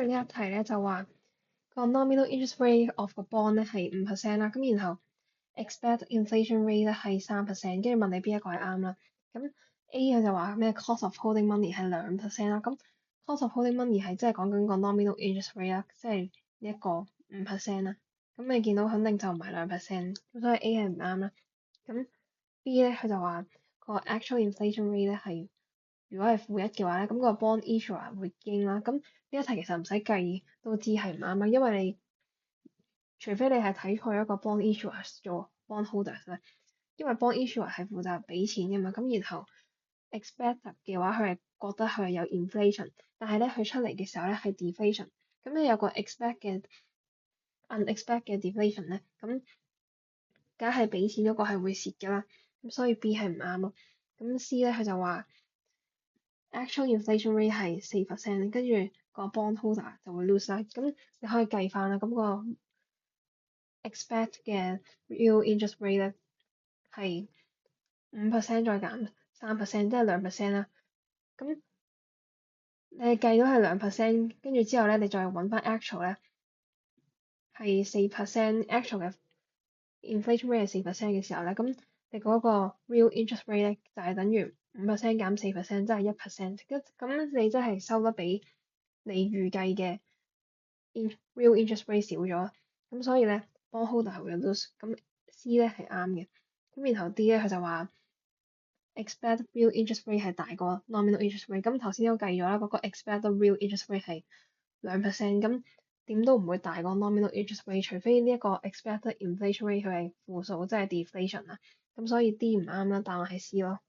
跟住呢一題咧就話個 nominal interest rate of 個 bond 咧係5%啦，咁然後 expect inflation rate 咧係3%，跟住問你邊一個係啱啦。咁 A 佢就話咩 cost of holding money 係2%啦，咁 cost of holding money 係即係講緊個 nominal interest rate 啦，即係一個5%啦。咁你見到肯定就唔係2%，咁所以 A 係唔啱啦。咁 B 咧佢就話個 actual inflation rate 咧係如果係負1嘅話咧，咁個 bond issuer 會驚啦。咁呢一題其實唔使計都知係唔啱啦，因為你除非你係睇錯一個 bond issuer 做 bond holders 咧，因為 bond issuer 係負責俾錢嘅嘛。咁然後 expect 嘅話，佢係覺得佢係有 inflation，但係咧佢出嚟嘅時候咧係 deflation。咁你有個 expect 嘅 unexpect 嘅 deflation 咧，咁梗係俾錢嗰個係會蝕㗎啦。咁所以 B 係唔啱咯。咁 C 咧佢就話 actual inflation rate 係4%，跟住個 bond holder 就會 lose 啦。咁你可以計翻啦。咁個 expect 嘅 real interest rate 咧係5%再減3%，即係2%啦。咁你計到係2%，跟住之後咧，你再揾翻 actual 咧係4%，actual 嘅 inflation rate 係4%嘅時候咧，咁你嗰個 real interest rate 咧就係等於5%減4%，即係1%。咁你真係收得比你預計嘅 real interest rate 少咗，咁所以咧 bond holder 係會 lose。咁 C 咧係啱嘅，咁然後 D 咧佢就話 expect real interest rate 係大過 nominal interest rate。咁頭先都計咗啦，嗰個 expect real interest rate 係2%，咁點都唔會大過 nominal interest rate，除非呢一個 expected inflation rate 佢係負數，即係 deflation 啦。咁所以 D 唔啱啦，答案係 C 咯。